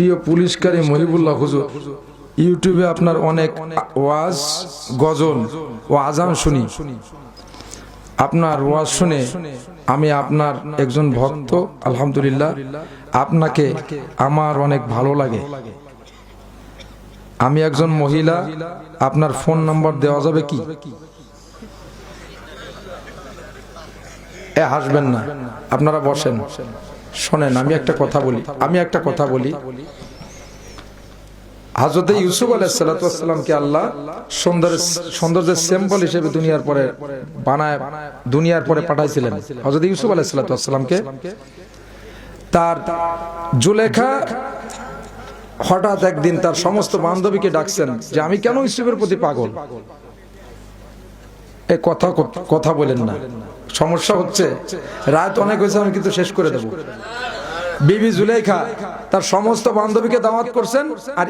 প্রিয় পুলিশকারী মহিবুল্লাহ হুজুর, ইউটিউবে আপনার অনেক ওয়াজ, গজল ও আজান শুনি। আপনার ওয়াজ শুনে আমি আপনার একজন ভক্ত। আলহামদুলিল্লাহ, আপনাকে আমার অনেক ভালো লাগে। আমি একজন মহিলা, আপনার ফোন নাম্বার দেওয়া যাবে কি? হাসবেন না, আপনারা বসেন, শোনেন। আমি একটা কথা বলি। হযরত ইউসুফ আলাইহিস সালাতু ওয়াস সালামকে আল্লাহ সৌন্দর্যের স্যাম্পল হিসেবে দুনিয়ার পরে পাঠাইছিলেন। হযরত ইউসুফ আলাইহিস সালাতু ওয়াস সালামকে তার জুলেখা হঠাৎ একদিন তার সমস্ত বান্ধবীকে ডাকছেন যে আমি কেন ইউসুফের প্রতি পাগল। এই কথা বলেন না, সমস্যা হচ্ছে। রাত অনেক হয়েছে, আমি কিন্তু শেষ করে দেব। বিবি জুলেখা তার সমস্ত বান্ধবীকে দাওয়াত করছেন, আর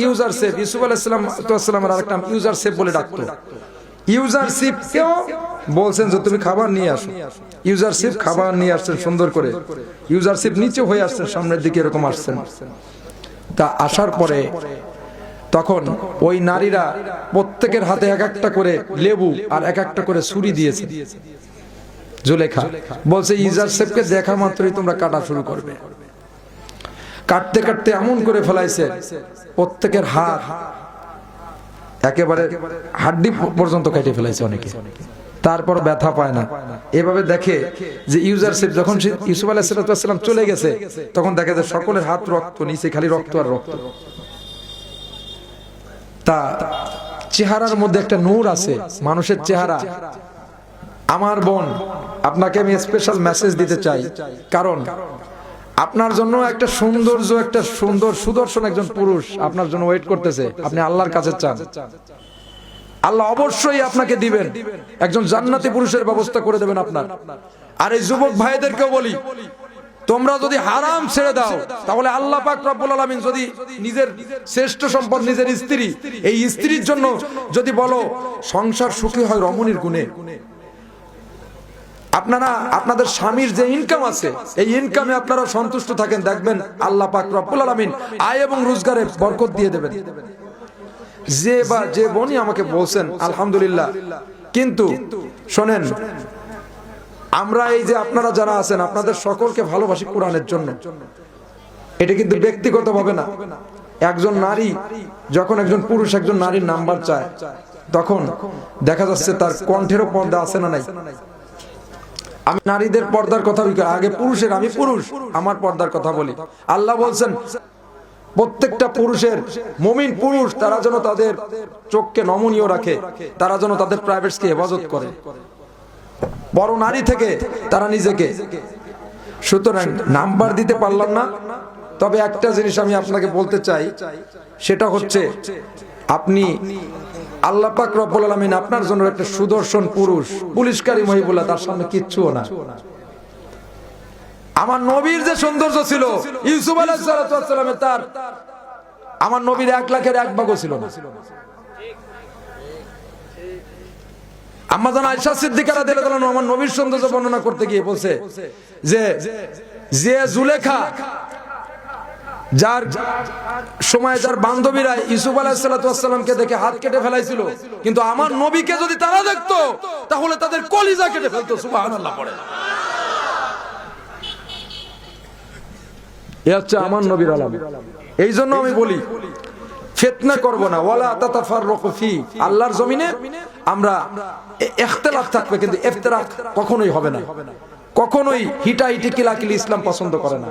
ইউজারশিপ, ইউসুফ আলাইহিস সালামের আরেকটা নাম ইউজারশিপ বলে ডাকতো। ইউজারশিপকেও বলছেন যে তুমি খাবার নিয়ে আসো। ইউজারশিপ খাবার নিয়ে আসছেন সুন্দর করে। ইউজারশিপ নিচে হয়ে আসছেন, সামনের দিকে এরকম আসছেন। তা আসার পরে তখন ওই নারীরা প্রত্যেকের হাতে এক একটা করে লেবু আর এক একটা করে ছুরি দিয়েছে। জুলেখা বলছে ইউজারশিপকে দেখা মাত্রই তোমরা কাটা শুরু করবে। কাটতে কাটতে এমন করে ফেলাইছে প্রত্যেকের হাত একেবারে হাড্ডি পর্যন্ত কেটে ফেলাইছে অনেকে। তারপর ব্যথা পায় না। এভাবে দেখে যে ইউজারশিপ যখন ইউসুফ আলাইহিস সালাম চলে গেছে, তখন দেখে যে সকলের হাত রক্ত, নিচে খালি রক্ত আর রক্ত। তা চেহারার মধ্যে একটা নূর আছে, মানুষের চেহারা। আমার বোন, আপনাকে আমি স্পেশাল মেসেজ দিতে চাই, কারণ আপনার জন্য একটা সুন্দর সুদর্শন একজন পুরুষ আপনার জন্য ওয়েট করতেছে। আপনি আল্লাহর কাছে চান, আল্লাহ অবশ্যই আপনাকে দিবেন। একজন জান্নাতি পুরুষের ব্যবস্থা করে দেবেন আপনার। আর এই যুবক ভাইদেরকেও বলি, তোমরা যদি হারাম ছেড়ে দাও, তাহলে আল্লাহ পাক রব্বুল আলামিন যদি নিজের শ্রেষ্ঠ সম্পদ নিজের স্ত্রী, এই স্ত্রীর জন্য যদি বলো সংসার সুখী হয় রমণীর গুণে, আপনারা আপনাদের স্বামীর যে ইনকাম আছে, এই ইনকামে আপনারা সন্তুষ্ট থাকেন, দেখবেন আল্লাহ পাক রব্বুল আলামিন আয় এবং রোজগারে বরকত দিয়ে দেবেন। যে বোনই আমাকে বলছেন আলহামদুলিল্লাহ। কিন্তু শোনেন, আমরা এই যে আপনারা যারা আছেন, আপনাদের সকলকে ভালোবাসি কোরআনের জন্য। এটা কিন্তু ব্যক্তিগত ভাবে না। একজন নারী যখন একজন পুরুষ একজন নারীর নাম্বার চায়, তখন দেখা যাচ্ছে তার কণ্ঠেরও পর্দা আছে না নাই। আমি নারীদের পর্দার কথা বলি, আগে পুরুষের, আমি পুরুষ, আমার পর্দার কথা বলি। আল্লাহ বলছেন প্রত্যেকটা পুরুষের, মুমিন পুরুষ, তারা যেন তাদের চোখকে নমনীয় রাখে, তারা যেন তাদের প্রাইভেটসকে হেফাজত করে বড় নারী থেকে তারা নিজেকে। সুতরাং নাম্বার দিতে পারলাম না, তবে একটা জিনিস আমি আপনাকে বলতে চাই, সেটা হচ্ছে আপনি আল্লাহ পাক রব্বুল আলামিন আপনার জন্য একটা সুদর্শন পুরুষ, পুলিশকারী মহিবুল্লাহ, তার সামনে কিচ্ছুও না। আমার নবীর যে সৌন্দর্য ছিল ইউসুফ আলাইহিস সালামের, তার আমার নবীর 1 লাখের 1 ভাগও ছিল না। আম্মা জান আয়েশা সিদ্দিকা রাদিয়াল্লাহু আনহা আমার নবীর সৌন্দর্য বর্ণনা করতে গিয়ে বলছে যে জুলেখা, যার সময় যার বান্ধবীরা ইউসুফ আলাইহিস সালামকে দেখে হাত কেটে ফেলাইছিল, কিন্তু আমার নবীকে যদি তারা দেখতো তাহলে তাদের কলিজা কেটে ফেলতো। সুবহানাল্লাহ পড়ে। এ হচ্ছে আমার নবীর আলামত। এই জন্য আমি বলি, ফিতনা করব না, ওয়ালা তাতাফাররাকু ফি। আল্লাহর জমিনে আমরা ইখতিলাফ থাকবে, কিন্তু ইফতিরাক কখনোই হবে না। কখনোই হিটাহিটি কিলাকিলি ইসলাম পছন্দ করে না।